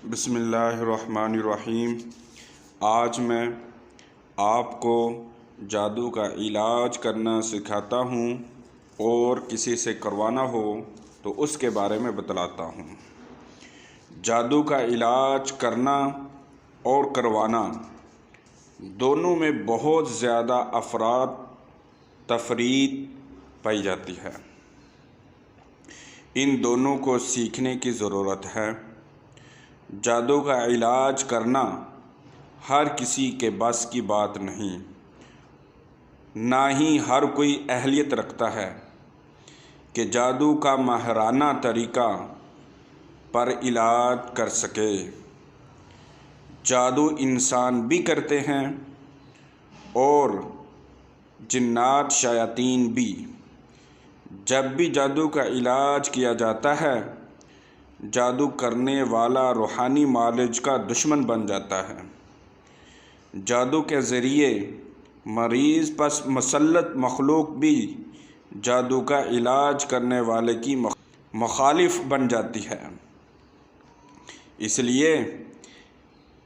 بسم اللہ الرحمن الرحیم۔ آج میں آپ کو جادو کا علاج کرنا سکھاتا ہوں اور کسی سے کروانا ہو تو اس کے بارے میں بتلاتا ہوں۔ جادو کا علاج کرنا اور کروانا دونوں میں بہت زیادہ افراد تفریق پائی جاتی ہے۔ ان دونوں کو سیکھنے کی ضرورت ہے۔ جادو کا علاج کرنا ہر کسی کے بس کی بات نہیں، نہ ہی ہر کوئی اہلیت رکھتا ہے کہ جادو کا ماہرانہ طریقہ پر علاج کر سکے۔ جادو انسان بھی کرتے ہیں اور جنات شیاطین بھی۔ جب بھی جادو کا علاج کیا جاتا ہے، جادو کرنے والا روحانی معالج کا دشمن بن جاتا ہے۔ جادو کے ذریعے مریض پر مسلط مخلوق بھی جادو کا علاج کرنے والے کی مخالف بن جاتی ہے۔ اس لیے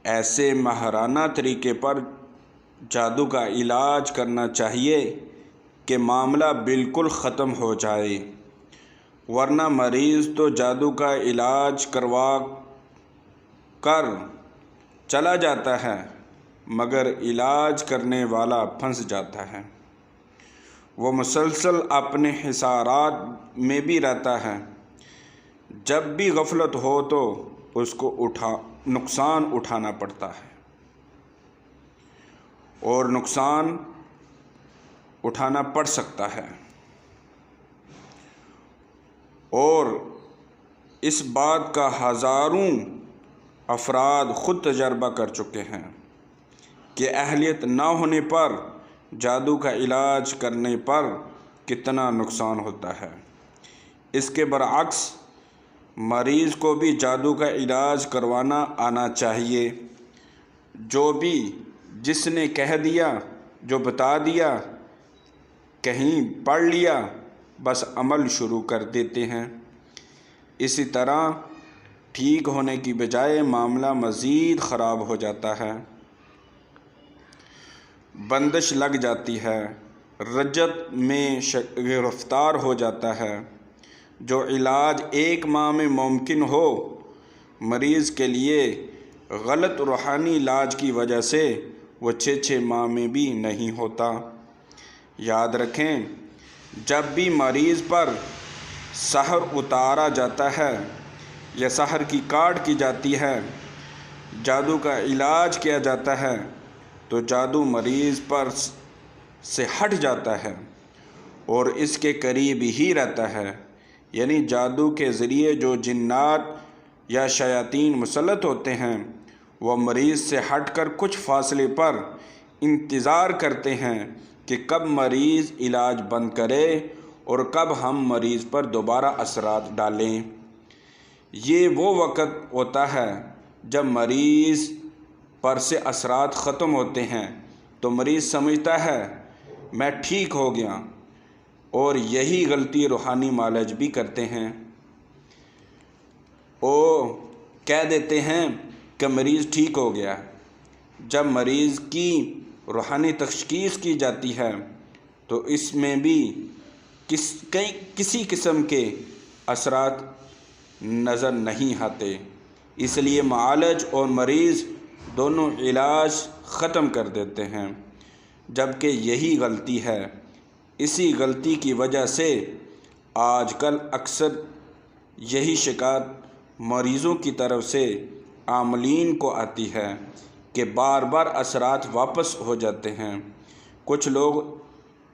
ایسے ماہرانہ طریقے پر جادو کا علاج کرنا چاہیے کہ معاملہ بالکل ختم ہو جائے، ورنہ مریض تو جادو کا علاج کروا کر چلا جاتا ہے مگر علاج کرنے والا پھنس جاتا ہے۔ وہ مسلسل اپنے حصارات میں بھی رہتا ہے۔ جب بھی غفلت ہو تو اس کو نقصان اٹھانا پڑتا ہے، اور نقصان اٹھانا پڑ سکتا ہے۔ اور اس بات کا ہزاروں افراد خود تجربہ کر چکے ہیں کہ اہلیت نہ ہونے پر جادو کا علاج کرنے پر کتنا نقصان ہوتا ہے۔ اس کے برعکس مریض کو بھی جادو کا علاج کروانا آنا چاہیے۔ جو بھی جس نے کہہ دیا، جو بتا دیا، کہیں پڑھ لیا، بس عمل شروع کر دیتے ہیں۔ اسی طرح ٹھیک ہونے کی بجائے معاملہ مزید خراب ہو جاتا ہے، بندش لگ جاتی ہے، رجت میں گرفتار ہو جاتا ہے۔ جو علاج 1 ماہ میں ممکن ہو، مریض کے لیے غلط روحانی علاج کی وجہ سے وہ 6 ماہ میں بھی نہیں ہوتا۔ یاد رکھیں، جب بھی مریض پر سحر اتارا جاتا ہے یا سحر کی کاٹ کی جاتی ہے، جادو کا علاج کیا جاتا ہے، تو جادو مریض پر سے ہٹ جاتا ہے اور اس کے قریب ہی رہتا ہے۔ یعنی جادو کے ذریعے جو جنات یا شیاطین مسلط ہوتے ہیں، وہ مریض سے ہٹ کر کچھ فاصلے پر انتظار کرتے ہیں کہ کب مریض علاج بند کرے اور کب ہم مریض پر دوبارہ اثرات ڈالیں۔ یہ وہ وقت ہوتا ہے جب مریض پر سے اثرات ختم ہوتے ہیں تو مریض سمجھتا ہے میں ٹھیک ہو گیا، اور یہی غلطی روحانی معالج بھی کرتے ہیں۔ کہہ دیتے ہیں کہ مریض ٹھیک ہو گیا۔ جب مریض کی روحانی تشخیص کی جاتی ہے تو اس میں بھی کسی قسم کے اثرات نظر نہیں آتے۔ اس لیے معالج اور مریض دونوں علاج ختم کر دیتے ہیں، جبکہ یہی غلطی ہے۔ اسی غلطی کی وجہ سے آج کل اکثر یہی شکایت مریضوں کی طرف سے عاملین کو آتی ہے کہ بار بار اثرات واپس ہو جاتے ہیں۔ کچھ لوگ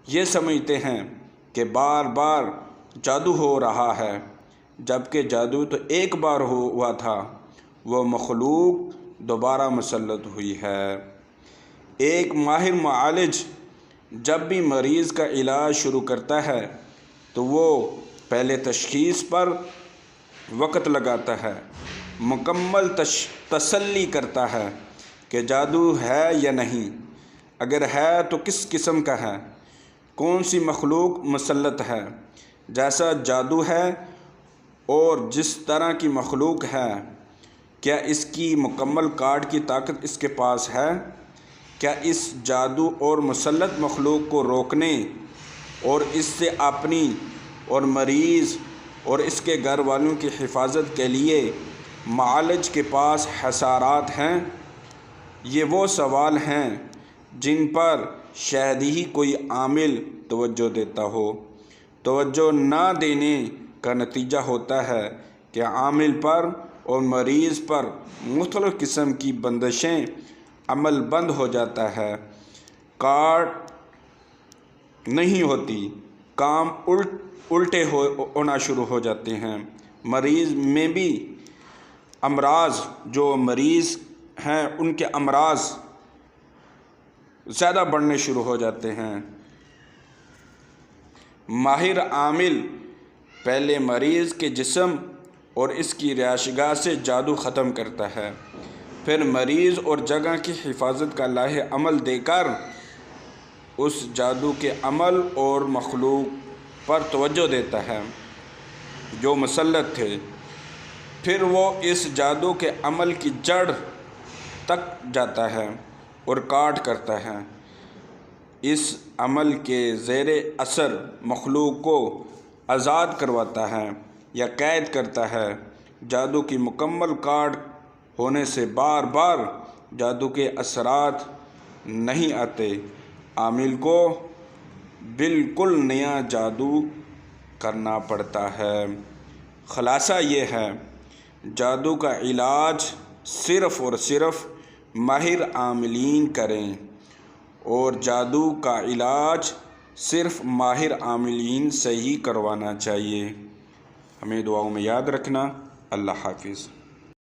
یہ سمجھتے ہیں کہ بار بار جادو ہو رہا ہے، جبکہ جادو تو 1 بار ہوا تھا، وہ مخلوق دوبارہ مسلط ہوئی ہے۔ ایک ماہر معالج جب بھی مریض کا علاج شروع کرتا ہے تو وہ پہلے تشخیص پر وقت لگاتا ہے، مکمل تسلی کرتا ہے کہ جادو ہے یا نہیں، اگر ہے تو کس قسم کا ہے، کون سی مخلوق مسلط ہے، جیسا جادو ہے اور جس طرح کی مخلوق ہے، کیا اس کی مکمل کاٹ کی طاقت اس کے پاس ہے؟ کیا اس جادو اور مسلط مخلوق کو روکنے اور اس سے اپنی اور مریض اور اس کے گھر والوں کی حفاظت کے لیے معالج کے پاس حصارات ہیں؟ یہ وہ سوال ہیں جن پر شاید ہی کوئی عامل توجہ دیتا ہو۔ توجہ نہ دینے کا نتیجہ ہوتا ہے کہ عامل پر اور مریض پر مختلف قسم کی بندشیں عمل بند ہو جاتا ہے، کاٹ نہیں ہوتی، کام الٹے ہونا شروع ہو جاتے ہیں۔ مریض میں بھی امراض، جو مریض ہیں ان کے امراض زیادہ بڑھنے شروع ہو جاتے ہیں۔ ماہر عامل پہلے مریض کے جسم اور اس کی رہائش گاہ سے جادو ختم کرتا ہے، پھر مریض اور جگہ کی حفاظت کا لائحہ عمل دے کر اس جادو کے عمل اور مخلوق پر توجہ دیتا ہے جو مسلط تھے، پھر وہ اس جادو کے عمل کی جڑ تک جاتا ہے اور کاٹ کرتا ہے۔ اس عمل کے زیر اثر مخلوق کو آزاد کرواتا ہے یا قید کرتا ہے۔ جادو کی مکمل کاٹ ہونے سے بار بار جادو کے اثرات نہیں آتے، عامل کو بالکل نیا جادو کرنا پڑتا ہے۔ خلاصہ یہ ہے، جادو کا علاج صرف اور صرف ماہر عاملین کریں، اور جادو کا علاج صرف ماہر عاملین سے ہی کروانا چاہیے۔ ہمیں دعاؤں میں یاد رکھنا۔ اللہ حافظ۔